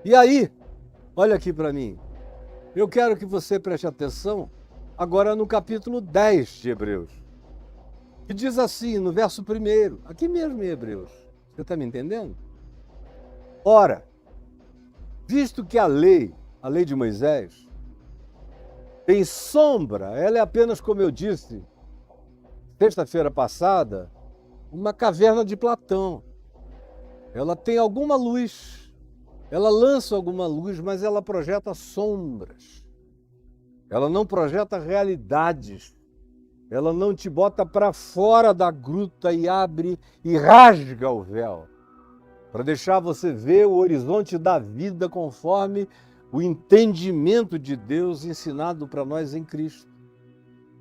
E aí, olha aqui para mim, eu quero que você preste atenção agora no capítulo 10 de Hebreus, que diz assim, no verso 1, aqui mesmo em Hebreus, você está me entendendo? Ora, visto que a lei de Moisés, tem sombra, ela é apenas, como eu disse, sexta-feira passada, uma caverna de Platão. Ela tem alguma luz, ela lança alguma luz, mas ela projeta sombras. Ela não projeta realidades. Ela não te bota para fora da gruta e abre e rasga o véu, para deixar você ver o horizonte da vida conforme o entendimento de Deus ensinado para nós em Cristo.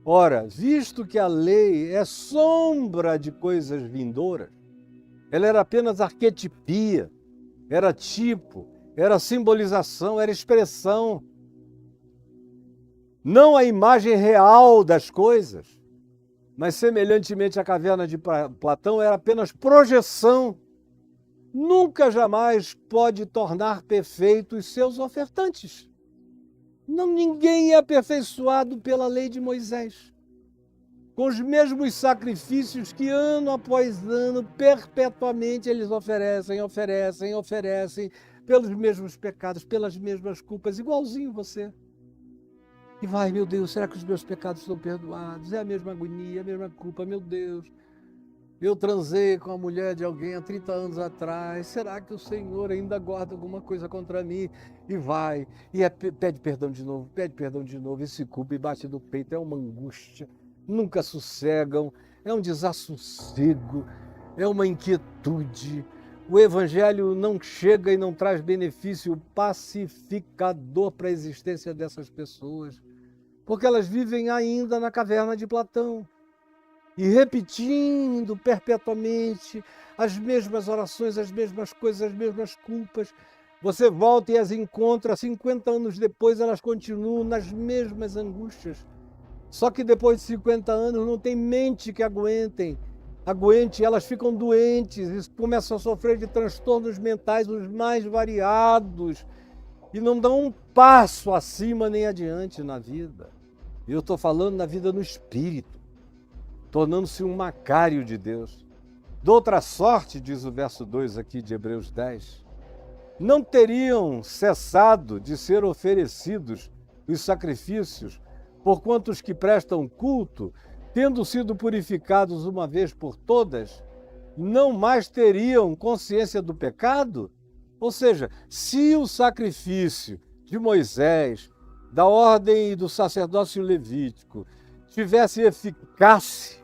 Ora, visto que a lei é sombra de coisas vindouras, ela era apenas arquetipia, era tipo, era simbolização, era expressão, não a imagem real das coisas, mas semelhantemente à caverna de Platão, era apenas projeção. Nunca jamais pode tornar perfeitos seus ofertantes. Não, ninguém é aperfeiçoado pela lei de Moisés. Com os mesmos sacrifícios que ano após ano, perpetuamente eles oferecem, pelos mesmos pecados, pelas mesmas culpas, igualzinho você. E vai, meu Deus, será que os meus pecados estão perdoados? É a mesma agonia, a mesma culpa, meu Deus. Eu transei com a mulher de alguém há 30 anos atrás. Será que o Senhor ainda guarda alguma coisa contra mim? E vai, pede perdão de novo, e se culpa e bate no peito. É uma angústia, nunca sossegam, é um desassossego, é uma inquietude. O Evangelho não chega e não traz benefício pacificador para a existência dessas pessoas, porque elas vivem ainda na caverna de Platão. E repetindo perpetuamente as mesmas orações, as mesmas coisas, as mesmas culpas. Você volta e as encontra, 50 anos depois elas continuam nas mesmas angústias. Só que depois de 50 anos não tem mente que aguente, elas ficam doentes e começam a sofrer de transtornos mentais os mais variados e não dão um passo acima nem adiante na vida. E eu estou falando na vida no espírito, tornando-se um macário de Deus. De outra sorte, diz o verso 2 aqui de Hebreus 10, não teriam cessado de ser oferecidos os sacrifícios, porquanto os que prestam culto, tendo sido purificados uma vez por todas, não mais teriam consciência do pecado? Ou seja, se o sacrifício de Moisés, da ordem do sacerdócio levítico, tivesse eficácia,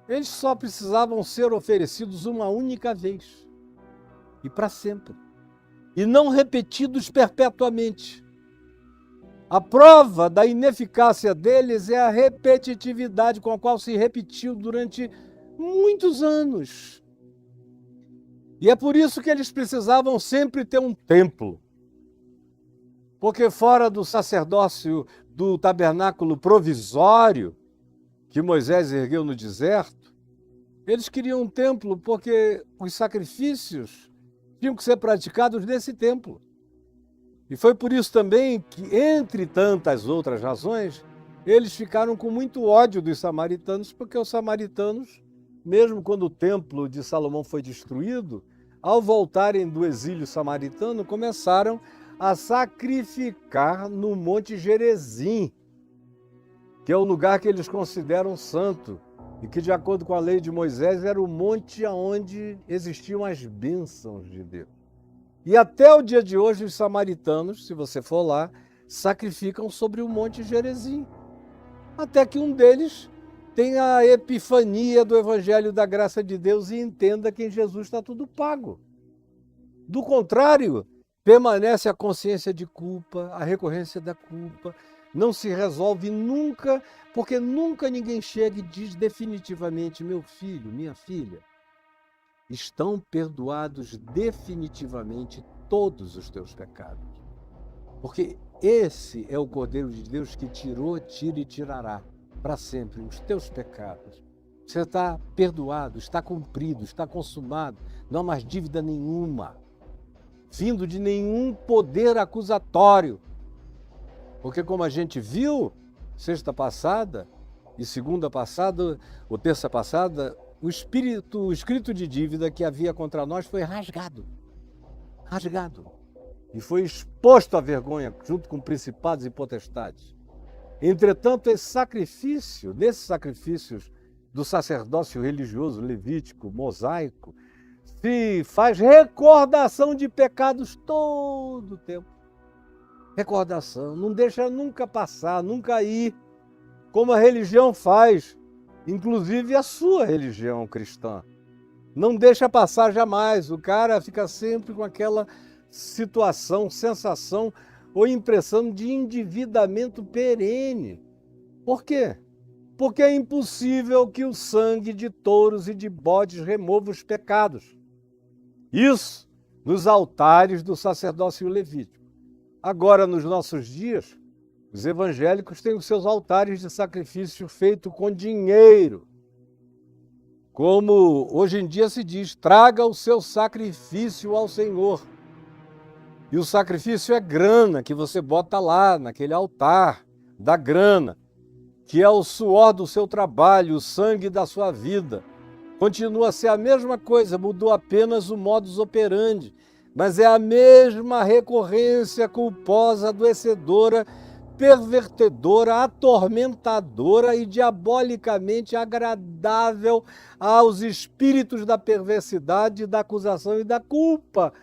eles só precisavam ser oferecidos uma única vez e para sempre, e não repetidos perpetuamente. A prova da ineficácia deles é a repetitividade com a qual se repetiu durante muitos anos. E é por isso que eles precisavam sempre ter um templo, porque fora do sacerdócio do tabernáculo provisório que Moisés ergueu no deserto, eles queriam um templo porque os sacrifícios tinham que ser praticados nesse templo. E foi por isso também que, entre tantas outras razões, eles ficaram com muito ódio dos samaritanos, porque os samaritanos, mesmo quando o templo de Salomão foi destruído, ao voltarem do exílio samaritano, começaram a sacrificar no Monte Gerizim, que é o lugar que eles consideram santo, e que, de acordo com a lei de Moisés, era o monte onde existiam as bênçãos de Deus. E até o dia de hoje, os samaritanos, se você for lá, sacrificam sobre o Monte Gerizim. Até que um deles tenha a epifania do Evangelho da Graça de Deus e entenda que em Jesus está tudo pago. Do contrário, permanece a consciência de culpa, a recorrência da culpa, não se resolve nunca, porque nunca ninguém chega e diz definitivamente: meu filho, minha filha, estão perdoados definitivamente todos os teus pecados. Porque esse é o Cordeiro de Deus que tirou, tira e tirará para sempre os teus pecados. Você está perdoado, está cumprido, está consumado, não há mais dívida nenhuma. vindo de nenhum poder acusatório. Porque como a gente viu, sexta passada e segunda passada, ou terça passada, o escrito de dívida que havia contra nós foi rasgado. E foi exposto à vergonha junto com principados e potestades. Entretanto, nesses sacrifícios do sacerdócio religioso, levítico, mosaico, se faz recordação de pecados todo o tempo. Recordação, não deixa nunca passar, nunca ir, como a religião faz, inclusive a sua religião cristã. Não deixa passar jamais, o cara fica sempre com aquela situação, sensação ou impressão de endividamento perene. Por quê? Porque é impossível que o sangue de touros e de bodes remova os pecados. Isso nos altares do sacerdócio levítico. Agora, nos nossos dias, os evangélicos têm os seus altares de sacrifício feito com dinheiro. Como hoje em dia se diz, traga o seu sacrifício ao Senhor. E o sacrifício é grana que você bota lá, naquele altar da grana, que é o suor do seu trabalho, o sangue da sua vida. Continua a ser a mesma coisa, mudou apenas o modus operandi, mas é a mesma recorrência culposa, adoecedora, pervertedora, atormentadora e diabolicamente agradável aos espíritos da perversidade, da acusação e da culpa,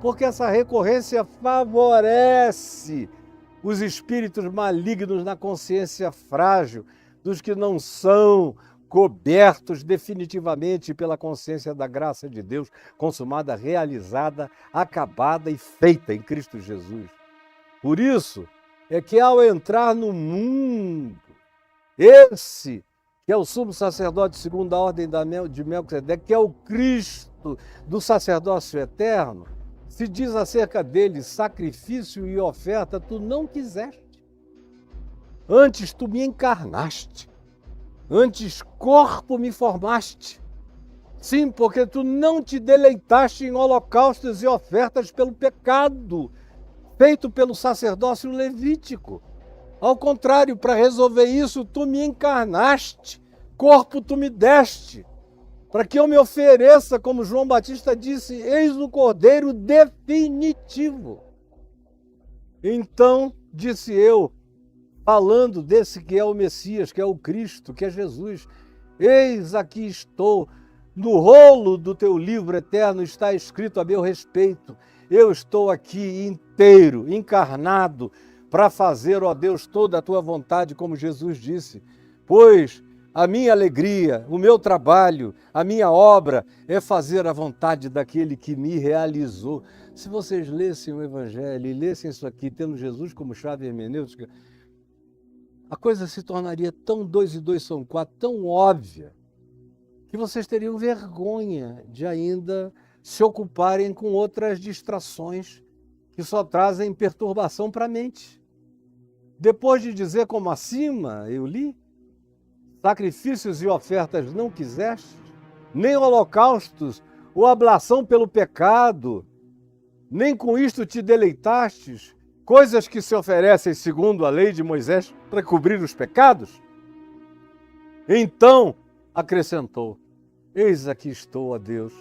porque essa recorrência favorece os espíritos malignos na consciência frágil, dos que não são cobertos definitivamente pela consciência da graça de Deus, consumada, realizada, acabada e feita em Cristo Jesus. Por isso é que ao entrar no mundo, esse que é o sumo sacerdote segundo a ordem de Melquisedeque, que é o Cristo do sacerdócio eterno, se diz acerca dele, sacrifício e oferta, tu não quiseste. Antes tu me encarnaste. Antes corpo me formaste. Sim, porque tu não te deleitaste em holocaustos e ofertas pelo pecado, feito pelo sacerdócio levítico. Ao contrário, para resolver isso, tu me encarnaste. Corpo tu me deste. Para que eu me ofereça, como João Batista disse, eis o Cordeiro definitivo. Então, disse eu, falando desse que é o Messias, que é o Cristo, que é Jesus, eis aqui estou, no rolo do teu livro eterno está escrito a meu respeito, eu estou aqui inteiro, encarnado, para fazer, ó Deus, toda a tua vontade, como Jesus disse, pois a minha alegria, o meu trabalho, a minha obra é fazer a vontade daquele que me realizou. Se vocês lessem o Evangelho e lessem isso aqui, tendo Jesus como chave hermenêutica, a coisa se tornaria tão 2 e 2 são 4, tão óbvia, que vocês teriam vergonha de ainda se ocuparem com outras distrações que só trazem perturbação para a mente. Depois de dizer como acima eu li, sacrifícios e ofertas não quiseste, nem holocaustos ou ablação pelo pecado, nem com isto te deleitastes, coisas que se oferecem segundo a lei de Moisés para cobrir os pecados? Então acrescentou, eis aqui estou, ó Deus,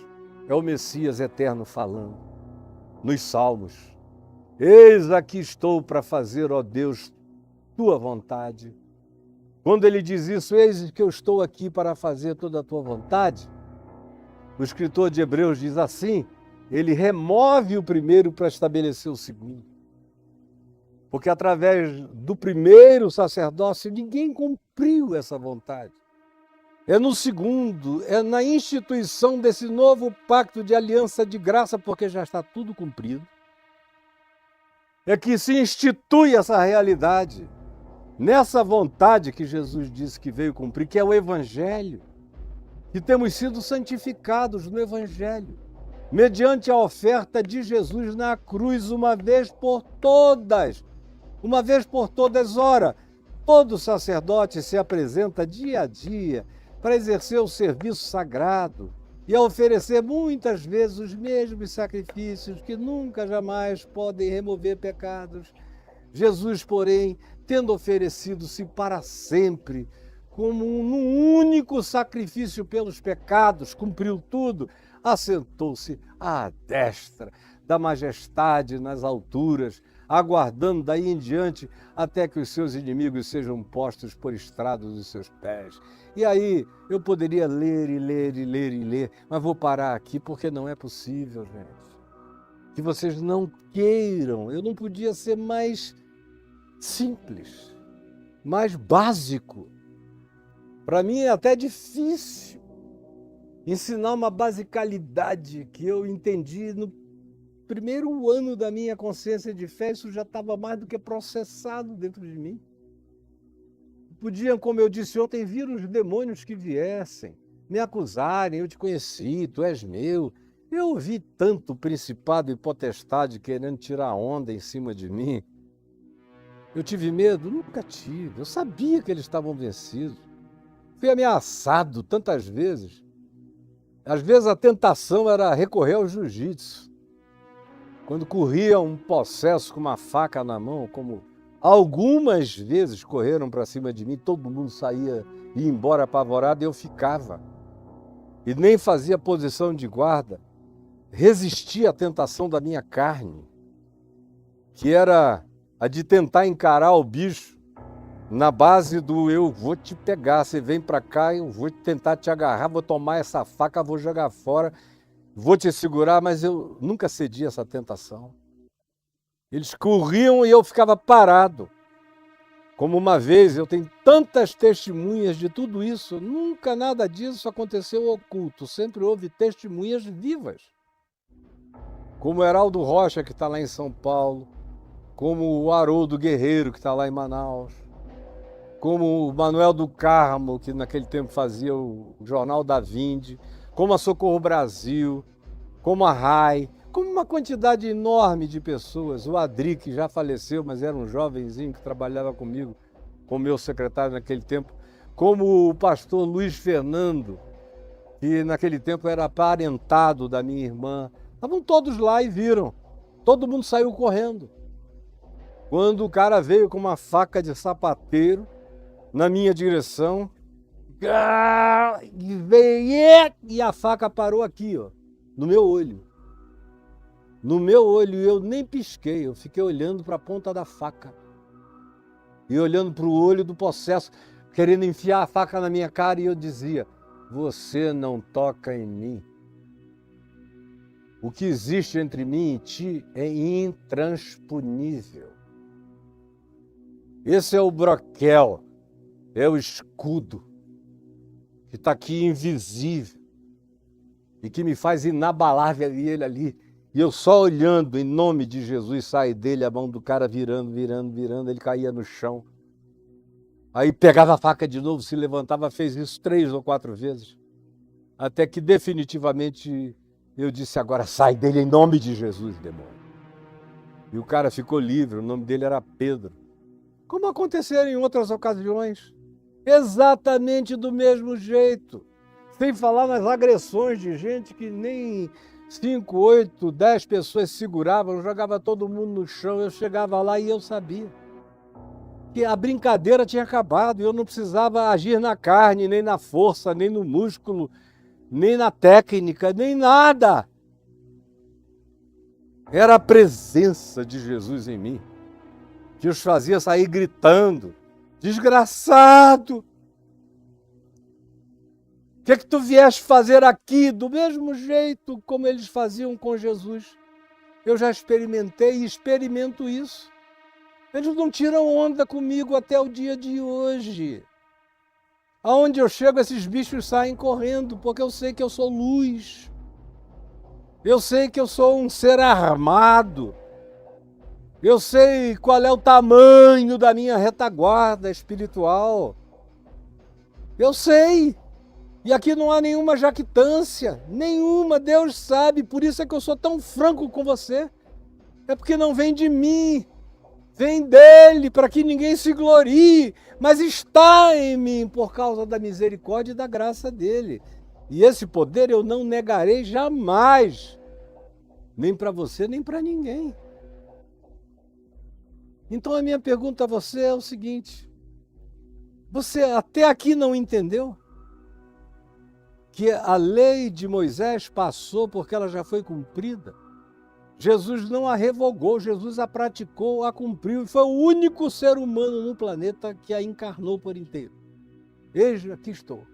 é o Messias eterno falando, nos Salmos, eis aqui estou para fazer, ó Deus, tua vontade. Quando ele diz isso, eis que eu estou aqui para fazer toda a tua vontade, o escritor de Hebreus diz assim, ele remove o primeiro para estabelecer o segundo. Porque através do primeiro sacerdócio, ninguém cumpriu essa vontade. É no segundo, é na instituição desse novo pacto de aliança de graça, porque já está tudo cumprido, é que se institui essa realidade. Nessa vontade que Jesus disse que veio cumprir, que é o Evangelho, que temos sido santificados no Evangelho, mediante a oferta de Jesus na cruz, uma vez por todas. Ora, todo sacerdote se apresenta dia a dia para exercer o serviço sagrado, e a oferecer muitas vezes os mesmos sacrifícios que nunca jamais podem remover pecados. Jesus, porém, tendo oferecido-se para sempre como um único sacrifício pelos pecados, cumpriu tudo, assentou-se à destra da majestade nas alturas, aguardando daí em diante até que os seus inimigos sejam postos por estrado dos seus pés. E aí eu poderia ler e ler e ler e ler, mas vou parar aqui porque não é possível, gente. Que vocês não queiram, eu não podia ser mais simples, mais básico. Para mim é até difícil ensinar uma basicalidade que eu entendi no primeiro ano da minha consciência de fé. Isso já estava mais do que processado dentro de mim. Podiam, como eu disse ontem, vir os demônios que viessem, me acusarem, eu te conheci, tu és meu. Eu ouvi tanto principado e potestade querendo tirar onda em cima de mim. Eu tive medo? Nunca tive. Eu sabia que eles estavam vencidos. Fui ameaçado tantas vezes. Às vezes a tentação era recorrer ao jiu-jitsu. Quando corria um possesso com uma faca na mão, como algumas vezes correram para cima de mim, todo mundo saía e ia embora apavorado e eu ficava. E nem fazia posição de guarda. Resistia à tentação da minha carne, que era a de tentar encarar o bicho na base do eu vou te pegar, você vem para cá, eu vou tentar te agarrar, vou tomar essa faca, vou jogar fora, vou te segurar, mas eu nunca cedi a essa tentação. Eles corriam e eu ficava parado. Como uma vez, eu tenho tantas testemunhas de tudo isso, nunca nada disso aconteceu oculto, sempre houve testemunhas vivas. Como o Heraldo Rocha, que está lá em São Paulo, como o Haroldo Guerreiro, que está lá em Manaus, como o Manuel do Carmo, que naquele tempo fazia o Jornal da Vinde, como a Socorro Brasil, como a RAI, como uma quantidade enorme de pessoas. O Adri, que já faleceu, mas era um jovenzinho que trabalhava comigo, como meu secretário naquele tempo, como o pastor Luiz Fernando, que naquele tempo era parentado da minha irmã. Estavam todos lá e viram. Todo mundo saiu correndo. Quando o cara veio com uma faca de sapateiro na minha direção, e veio, e a faca parou aqui, ó, no meu olho. No meu olho, eu nem pisquei, eu fiquei olhando para a ponta da faca. E olhando para o olho do possesso, querendo enfiar a faca na minha cara, e eu dizia: você não toca em mim. O que existe entre mim e ti é intransponível. Esse é o broquel, é o escudo que está aqui invisível e que me faz inabalável ele ali. E eu só olhando, em nome de Jesus, sai dele a mão do cara virando, ele caía no chão. Aí pegava a faca de novo, se levantava, fez isso 3 ou 4 vezes. Até que definitivamente eu disse: agora sai dele em nome de Jesus, demônio. E o cara ficou livre, o nome dele era Pedro. Como aconteceram em outras ocasiões. Exatamente do mesmo jeito. Sem falar nas agressões de gente que nem 5, 8, 10 pessoas seguravam, jogava todo mundo no chão. Eu chegava lá e eu sabia que a brincadeira tinha acabado. Eu não precisava agir na carne, nem na força, nem no músculo, nem na técnica, nem nada. Era a presença de Jesus em mim que os fazia sair gritando: desgraçado! O que é que tu vieste fazer aqui? Do mesmo jeito como eles faziam com Jesus. Eu já experimentei e experimento isso. Eles não tiram onda comigo até o dia de hoje. Aonde eu chego, esses bichos saem correndo, porque eu sei que eu sou luz. Eu sei que eu sou um ser armado. Eu sei qual é o tamanho da minha retaguarda espiritual. Eu sei. E aqui não há nenhuma jactância, nenhuma, Deus sabe. Por isso é que eu sou tão franco com você. É porque não vem de mim, vem dele, para que ninguém se glorie, mas está em mim por causa da misericórdia e da graça dele. E esse poder eu não negarei jamais, nem para você, nem para ninguém. Então a minha pergunta a você é o seguinte: você até aqui não entendeu que a lei de Moisés passou porque ela já foi cumprida? Jesus não a revogou, Jesus a praticou, a cumpriu e foi o único ser humano no planeta que a encarnou por inteiro. Eis, aqui estou.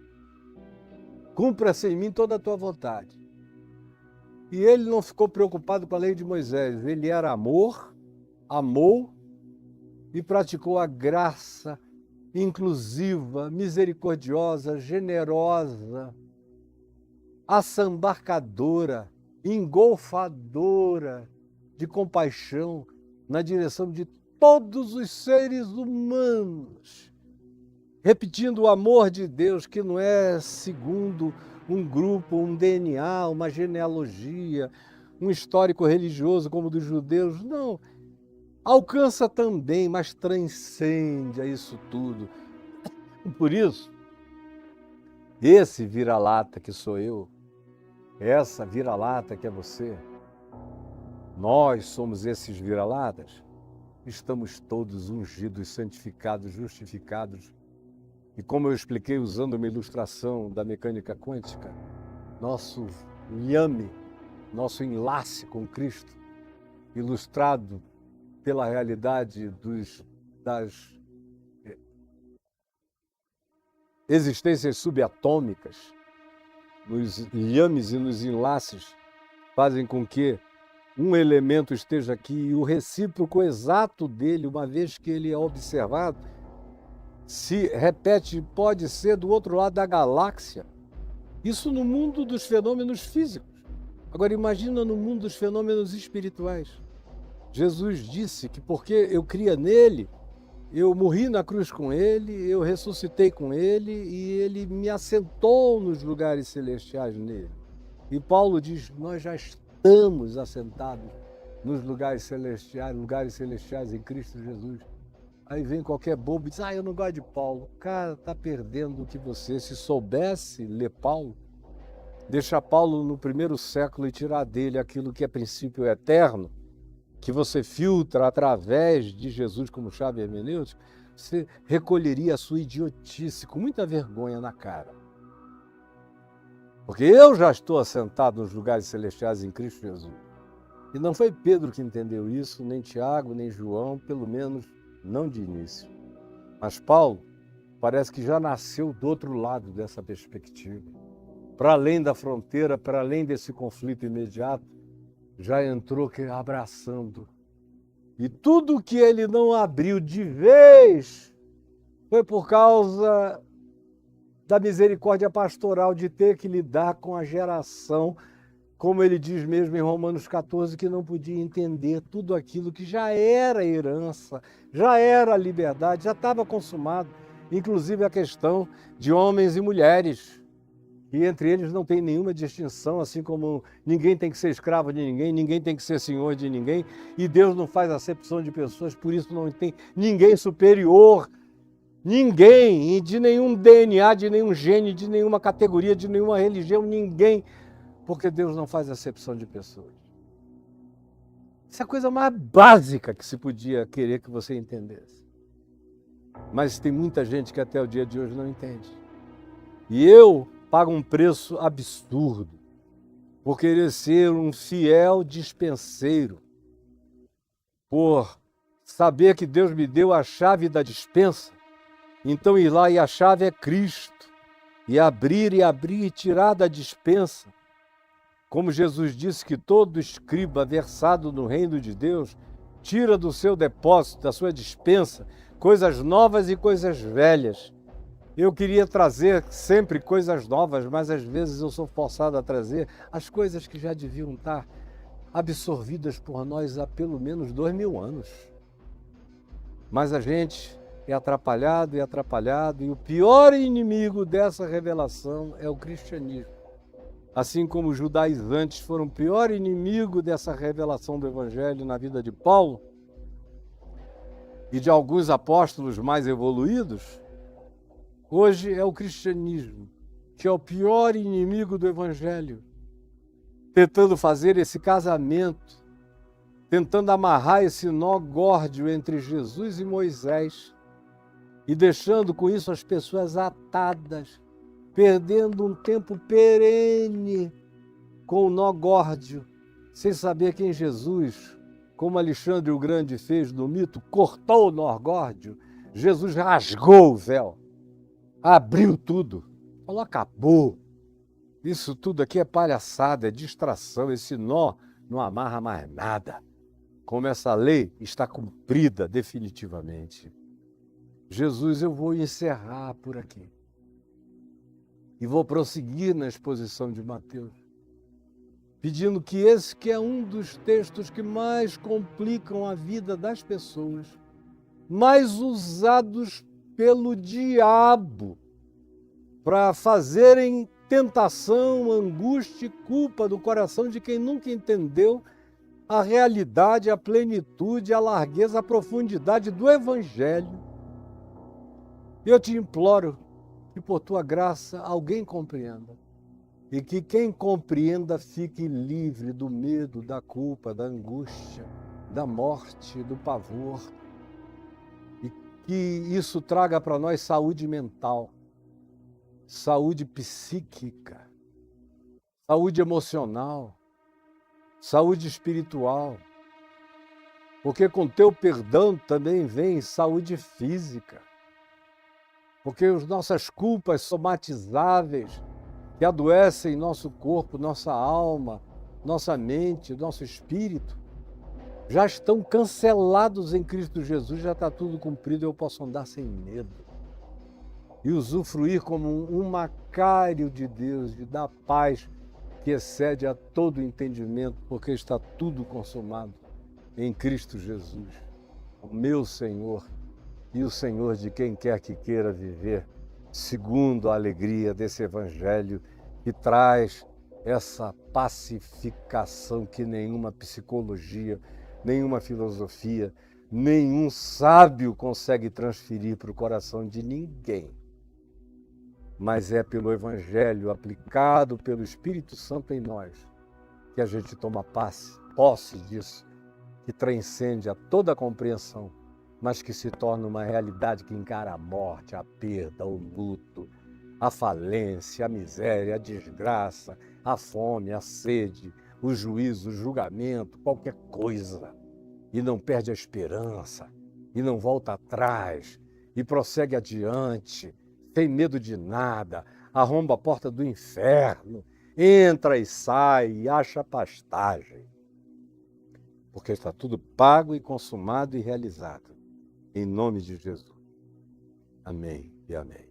Cumpra-se em mim toda a tua vontade. E ele não ficou preocupado com a lei de Moisés, ele era amor, amou e praticou a graça inclusiva, misericordiosa, generosa, assambarcadora, engolfadora de compaixão na direção de todos os seres humanos, repetindo o amor de Deus, que não é segundo um grupo, um DNA, uma genealogia, um histórico religioso como o dos judeus, não. Alcança também, mas transcende a isso tudo. Por isso, esse vira-lata que sou eu, essa vira-lata que é você, nós somos esses vira-latas, estamos todos ungidos, santificados, justificados. E como eu expliquei usando uma ilustração da mecânica quântica, nosso lhame, nosso enlace com Cristo, ilustrado pela realidade das existências subatômicas, nos lhames e nos enlaces, fazem com que um elemento esteja aqui e o recíproco exato dele, uma vez que ele é observado, se repete, pode ser do outro lado da galáxia. Isso no mundo dos fenômenos físicos. Agora imagina no mundo dos fenômenos espirituais. Jesus disse que porque eu cria nele, eu morri na cruz com ele, eu ressuscitei com ele e ele me assentou nos lugares celestiais nele. E Paulo diz, nós já estamos assentados nos lugares celestiais em Cristo Jesus. Aí vem qualquer bobo e diz, eu não gosto de Paulo. Cara, está perdendo o que você, se soubesse ler Paulo, deixar Paulo no primeiro século e tirar dele aquilo que é princípio eterno, que você filtra através de Jesus como chave hermenêutica, você recolheria a sua idiotice com muita vergonha na cara. Porque eu já estou assentado nos lugares celestiais em Cristo Jesus. E não foi Pedro que entendeu isso, nem Tiago, nem João, pelo menos não de início. Mas Paulo parece que já nasceu do outro lado dessa perspectiva. Para além da fronteira, para além desse conflito imediato, já entrou abraçando. E tudo que ele não abriu de vez foi por causa da misericórdia pastoral de ter que lidar com a geração, como ele diz mesmo em Romanos 14, que não podia entender tudo aquilo que já era herança, já era liberdade, já estava consumado, inclusive a questão de homens e mulheres. E entre eles não tem nenhuma distinção, assim como ninguém tem que ser escravo de ninguém, ninguém tem que ser senhor de ninguém, e Deus não faz acepção de pessoas, por isso não tem ninguém superior, ninguém, de nenhum DNA, de nenhum gene, de nenhuma categoria, de nenhuma religião, ninguém, porque Deus não faz acepção de pessoas. Essa é a coisa mais básica que se podia querer que você entendesse. Mas tem muita gente que até o dia de hoje não entende. E eu paga um preço absurdo por querer ser um fiel dispenseiro, por saber que Deus me deu a chave da dispensa, então ir lá e a chave é Cristo, e abrir e tirar da dispensa, como Jesus disse que todo escriba versado no reino de Deus tira do seu depósito, da sua dispensa, coisas novas e coisas velhas. Eu queria trazer sempre coisas novas, mas às vezes eu sou forçado a trazer as coisas que já deviam estar absorvidas por nós há pelo menos 2000 anos. Mas a gente é atrapalhado, e o pior inimigo dessa revelação é o cristianismo. Assim como os judaizantes foram o pior inimigo dessa revelação do Evangelho na vida de Paulo e de alguns apóstolos mais evoluídos, hoje é o cristianismo que é o pior inimigo do Evangelho, tentando fazer esse casamento, tentando amarrar esse nó górdio entre Jesus e Moisés e deixando com isso as pessoas atadas, perdendo um tempo perene com o nó górdio, sem saber quem Jesus, como Alexandre o Grande fez no mito, cortou o nó górdio. Jesus rasgou o véu, abriu tudo, falou: acabou. Isso tudo aqui é palhaçada, é distração, esse nó não amarra mais nada. Como essa lei está cumprida definitivamente. Jesus, eu vou encerrar por aqui. E vou prosseguir na exposição de Mateus, pedindo que esse que é um dos textos que mais complicam a vida das pessoas, mais usados pelo diabo para fazerem tentação, angústia e culpa do coração de quem nunca entendeu a realidade, a plenitude, a largueza, a profundidade do Evangelho. Eu te imploro que, por tua graça, alguém compreenda. E que quem compreenda fique livre do medo, da culpa, da angústia, da morte, do pavor. E que isso traga para nós saúde mental, saúde psíquica, saúde emocional, saúde espiritual. Porque com teu perdão também vem saúde física. Porque as nossas culpas somatizáveis, que adoecem nosso corpo, nossa alma, nossa mente, nosso espírito, já estão cancelados em Cristo Jesus, já está tudo cumprido, eu posso andar sem medo. E usufruir como um macário de Deus, de dar paz que excede a todo entendimento, porque está tudo consumado em Cristo Jesus, o meu Senhor e o Senhor de quem quer que queira viver segundo a alegria desse Evangelho que traz essa pacificação que nenhuma psicologia, nenhuma filosofia, nenhum sábio consegue transferir para o coração de ninguém. Mas é pelo Evangelho aplicado pelo Espírito Santo em nós que a gente toma posse disso, que transcende a toda a compreensão, mas que se torna uma realidade que encara a morte, a perda, o luto, a falência, a miséria, a desgraça, a fome, a sede, o juízo, o julgamento, qualquer coisa. E não perde a esperança, e não volta atrás, e prossegue adiante, sem medo de nada, arromba a porta do inferno, entra e sai e acha pastagem. Porque está tudo pago e consumado e realizado. Em nome de Jesus. Amém e amém.